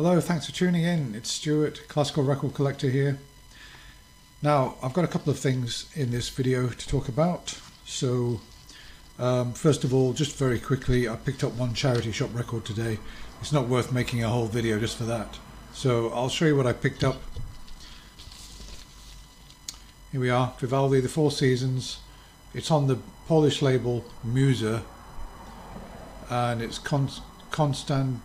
Hello, thanks for tuning in. It's Stuart, Classical Record Collector here. Now, I've got a couple of things in this video to talk about. So, first of all, just very quickly, I picked up one charity shop record today. It's not worth making a whole video just for that. So, I'll show you what I picked up. Here we are, Vivaldi, The Four Seasons. It's on the Polish label Musa, and it's Konstanty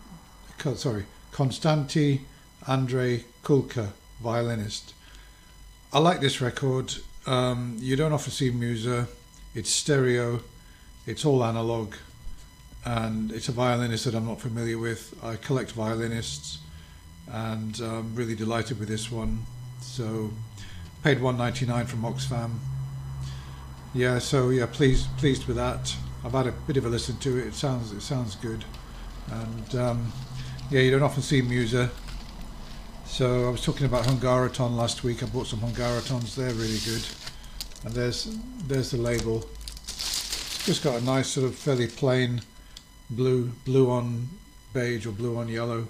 Andrzej Kulka, violinist. I like this record. You don't often see Musa. It's stereo, it's all analog, and it's a violinist that I'm not familiar with. I collect violinists, and I'm really delighted with this one. So, paid $1.99 from Oxfam. Yeah, so yeah, pleased with that. I've had a bit of a listen to it. It sounds good, and yeah, you don't often see Musa. So I was talking about Hungaraton last week. I bought some Hungaratons. They're really good. And there's the label. It's just got a nice sort of fairly plain blue on beige or blue on yellow.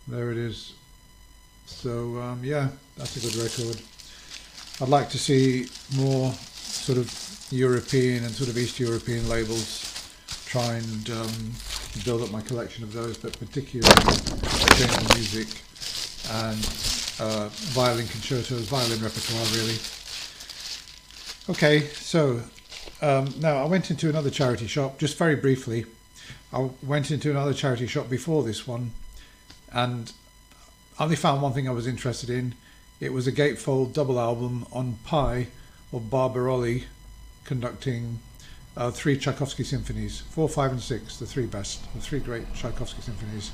There it is. So yeah, that's a good record. I'd like to see more sort of European and sort of East European labels try and build up my collection of those, but particularly chamber music and violin concertos, violin repertoire really. Okay, so now I went into another charity shop, just very briefly. I went into another charity shop before this one, and I only found one thing I was interested in. It was a gatefold double album on Pi of Barbaroli, conducting 3 Tchaikovsky symphonies, 4, 5 and 6, the 3 best, the 3 great Tchaikovsky symphonies.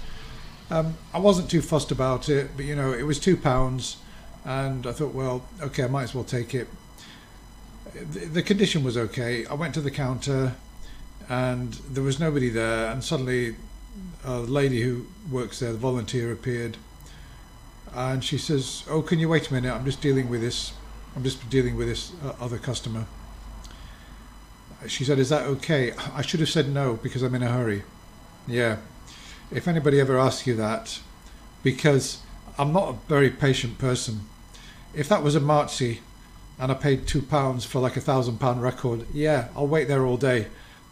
I wasn't too fussed about it, but you know, it was £2 and I thought, well, okay, I might as well take it. The condition was okay. I went to the counter and there was nobody there, and suddenly a lady who works there, the volunteer, appeared, and she says, oh, can you wait a minute, I'm just dealing with this other customer. She said, is that okay? I should have said no because I'm in a hurry. Yeah, if anybody ever asks you that, because I'm not a very patient person. If that was a Marzi and I paid £2 for like £1,000 record, yeah, I'll wait there all day.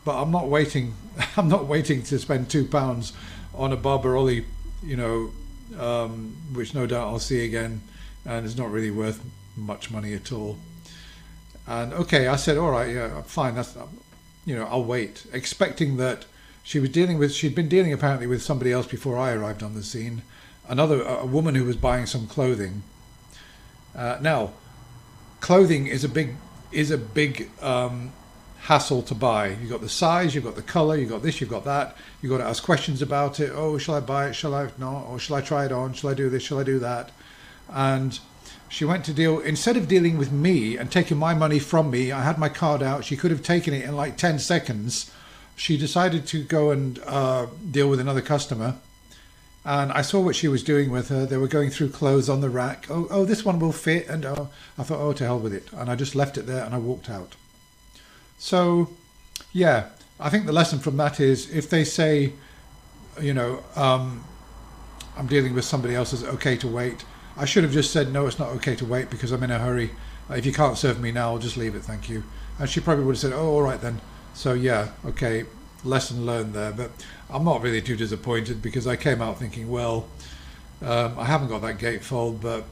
But I'm not waiting. I'm not waiting to spend £2 on a Barbaroli, you know, which no doubt I'll see again, and it's not really worth much money at all. And okay, I said, all right, yeah, fine. That's, you know, I'll wait, expecting that she'd been dealing apparently with somebody else before I arrived on the scene, a woman who was buying some clothing. Now, clothing is a big hassle to buy. You've got the size, you've got the color, you've got this, you've got that. You've got to ask questions about it. Oh, shall I buy it? Shall I not? Or shall I try it on? Shall I do this? Shall I do that? And she went to deal, instead of dealing with me and taking my money from me, I had my card out, she could have taken it in like 10 seconds. She decided to go and deal with another customer. And I saw what she was doing with her. They were going through clothes on the rack. Oh, this one will fit. And I thought, oh, to hell with it. And I just left it there and I walked out. So, yeah, I think the lesson from that is if they say, you know, I'm dealing with somebody else, is it okay to wait? I should have just said, no, it's not okay to wait because I'm in a hurry. If you can't serve me now, I'll just leave it, thank you. And she probably would have said, oh, all right then. So yeah, okay, lesson learned there. But I'm not really too disappointed because I came out thinking, well, I haven't got that gatefold, but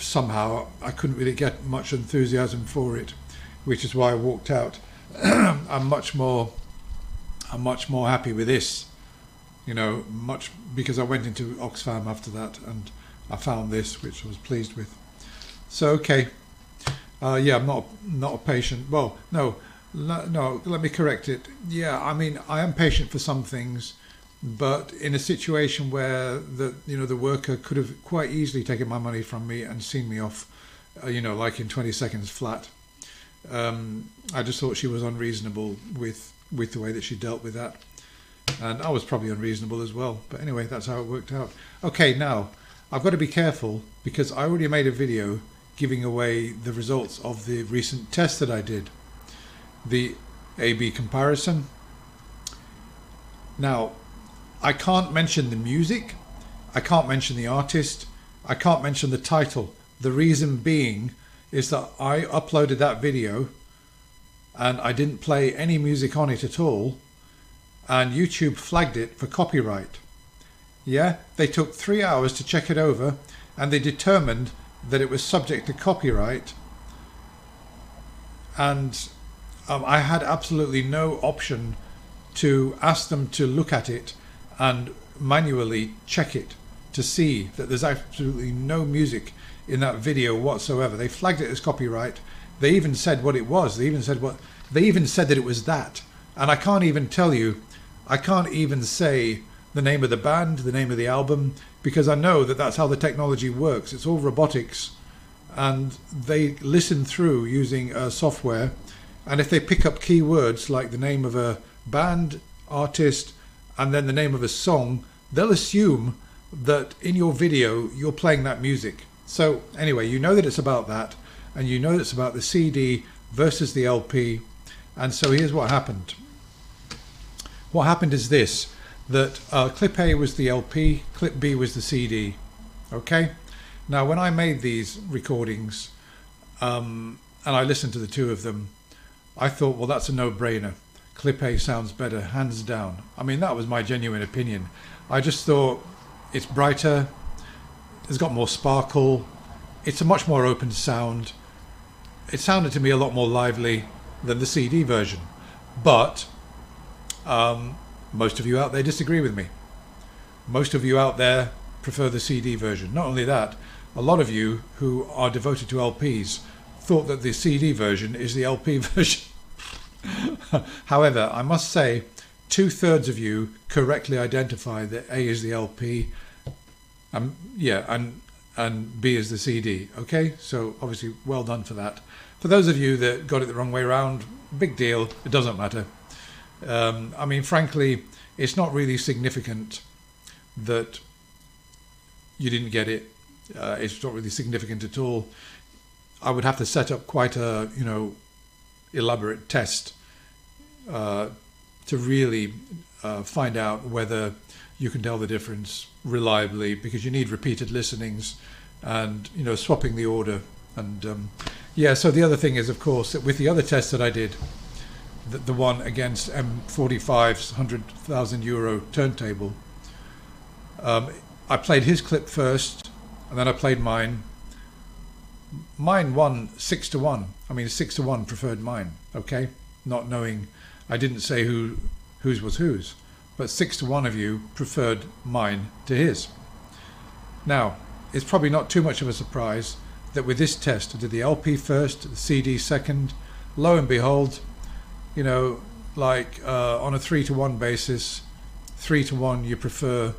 somehow I couldn't really get much enthusiasm for it, which is why I walked out. I'm much more happy with this, you know, because I went into Oxfam after that and I found this, which I was pleased with. So okay, yeah, I'm not a patient. Well, no, let me correct it. Yeah, I mean, I am patient for some things, but in a situation where the worker could have quite easily taken my money from me and seen me off, you know, like in 20 seconds flat. I just thought she was unreasonable with the way that she dealt with that, and I was probably unreasonable as well. But anyway, that's how it worked out. Okay, now I've got to be careful because I already made a video giving away the results of the recent test that I did, the A-B comparison. Now, I can't mention the music I can't mention the artist. I can't mention the title. The reason being is that I uploaded that video and I didn't play any music on it at all, and YouTube flagged it for copyright. Yeah, they took 3 hours to check it over, and they determined that it was subject to copyright, and I had absolutely no option to ask them to look at it and manually check it to see that there's absolutely no music in that video whatsoever. They flagged it as copyright. They even said what it was. They even said that it was that. And I can't even tell you, I can't even say the name of the band, the name of the album, because I know that that's how the technology works. It's all robotics, and they listen through using software, and if they pick up keywords like the name of a band, artist, and then the name of a song, they'll assume that in your video you're playing that music. So anyway, you know that it's about that, and you know it's about the CD versus the LP. And so here's what happened. What happened is this, that clip A was the LP, clip B was the CD. Okay, now when I made these recordings and I listened to the two of them, I thought, well, that's a no-brainer. Clip A sounds better, hands down. I mean, that was my genuine opinion. I just thought it's brighter, it's got more sparkle, it's a much more open sound. It sounded to me a lot more lively than the CD version. But most of you out there disagree with me. Most of you out there prefer the CD version. Not only that, a lot of you who are devoted to LPs thought that the CD version is the LP version. However, I must say 2/3 of you correctly identify that A is the LP, and B is the CD. Okay, so obviously well done for that. For those of you that got it the wrong way around, big deal, it doesn't matter. I mean, frankly, it's not really significant that you didn't get it. It's not really significant at all. I would have to set up quite a, elaborate test to really find out whether you can tell the difference reliably, because you need repeated listenings and, swapping the order. And yeah, so the other thing is, of course, that with the other test that I did, the one against M45's €100,000 turntable, I played his clip first and then I played mine. Mine won 6-1. I mean, 6-1 preferred mine. Okay, not knowing, I didn't say whose was whose, but 6-1 of you preferred mine to his. Now, it's probably not too much of a surprise that with this test, I did the LP first, the CD second. Lo and behold, on a 3-to-1 basis, 3-to-1 you prefer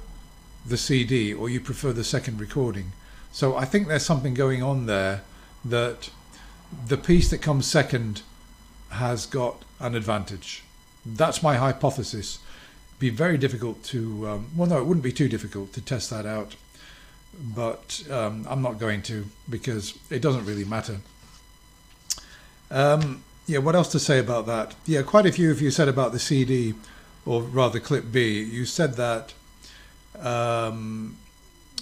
the CD, or you prefer the second recording. So I think there's something going on there, that the piece that comes second has got an advantage. That's my hypothesis. Be very difficult to, well, no, it wouldn't be too difficult to test that out, but I'm not going to, because it doesn't really matter. Yeah, what else to say about that? Yeah, quite a few of you said about the CD, or rather clip B, you said that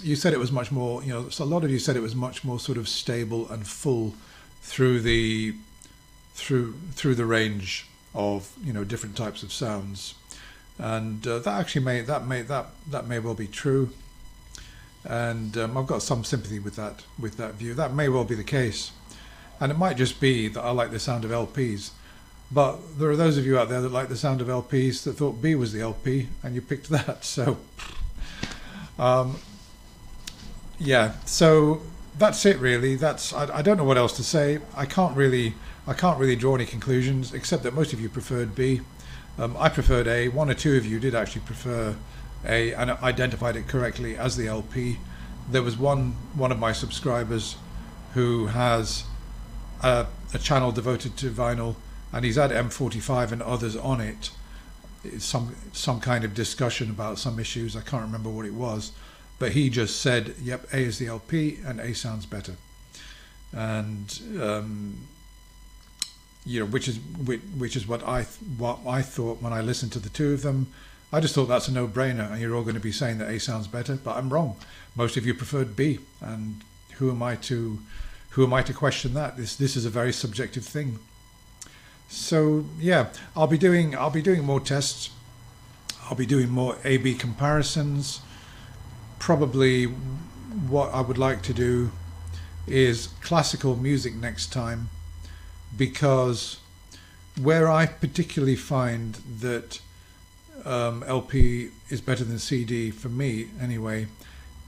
you said it was much more, so a lot of you said it was much more sort of stable and full through the range of different types of sounds, and that actually may well be true, and I've got some sympathy with that view. That may well be the case, and it might just be that I like the sound of LPs, but there are those of you out there that like the sound of LPs that thought B was the LP and you picked that. So yeah, so that's it really. I don't know what else to say. I can't really draw any conclusions, except that most of you preferred B. I preferred A. One or two of you did actually prefer A and identified it correctly as the LP. There was one of my subscribers who has a channel devoted to vinyl, and he's had M45 and others on it. It's some kind of discussion about some issues. I can't remember what it was, but he just said, yep, A is the LP and A sounds better. And which is what I thought when I listened to the two of them. I just thought that's a no-brainer, and you're all going to be saying that A sounds better, but I'm wrong. Most of you preferred B, and who am I to question that? This is a very subjective thing. So yeah, I'll be doing more tests. I'll be doing more A/B comparisons. Probably what I would like to do is classical music next time, because where I particularly find that LP is better than CD, for me anyway,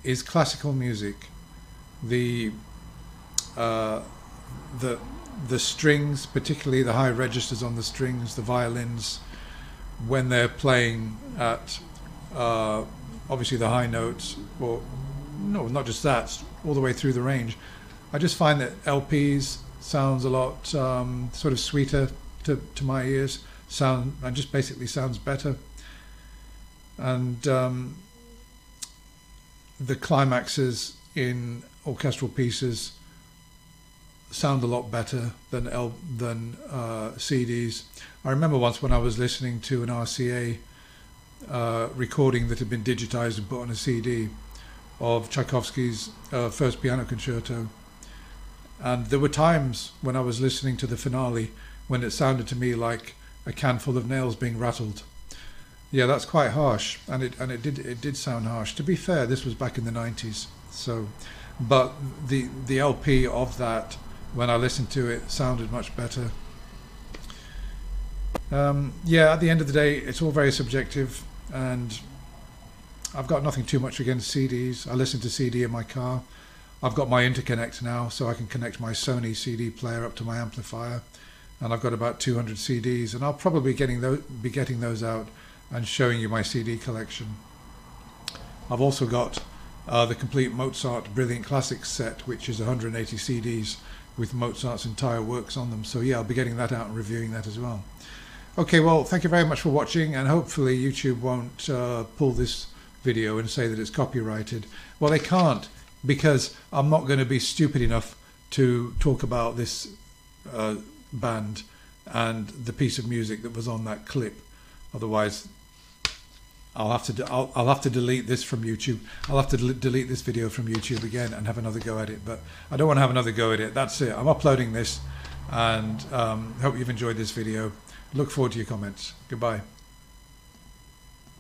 is classical music. The strings, particularly the high registers on the strings, the violins, when they're playing at obviously the high notes, or no, not just that, all the way through the range. I just find that LPs sounds a lot sort of sweeter to my ears, and just basically sounds better. And the climaxes in orchestral pieces sound a lot better than CDs. I remember once when I was listening to an RCA recording that had been digitized and put on a CD of Tchaikovsky's First Piano Concerto, and there were times when I was listening to the finale when it sounded to me like a can full of nails being rattled. Yeah, that's quite harsh, and it did sound harsh. To be fair, this was back in the 90s, so, but the LP of that, when I listened to it, sounded much better. Yeah, at the end of the day, it's all very subjective, and I've got nothing too much against CDs. I listen to CD in my car. I've got my interconnect now, so I can connect my Sony CD player up to my amplifier, and I've got about 200 CDs, and I'll probably be getting those out and showing you my CD collection. I've also got the complete Mozart Brilliant Classics set, which is 180 CDs with Mozart's entire works on them. So yeah, I'll be getting that out and reviewing that as well. Okay, well, thank you very much for watching, and hopefully YouTube won't pull this video and say that it's copyrighted. Well, they can't, because I'm not going to be stupid enough to talk about this band and the piece of music that was on that clip. Otherwise, I'll have to delete this from YouTube. I'll have to delete this video from YouTube again and have another go at it. But I don't want to have another go at it. That's it. I'm uploading this, and hope you've enjoyed this video. Look forward to your comments. Goodbye.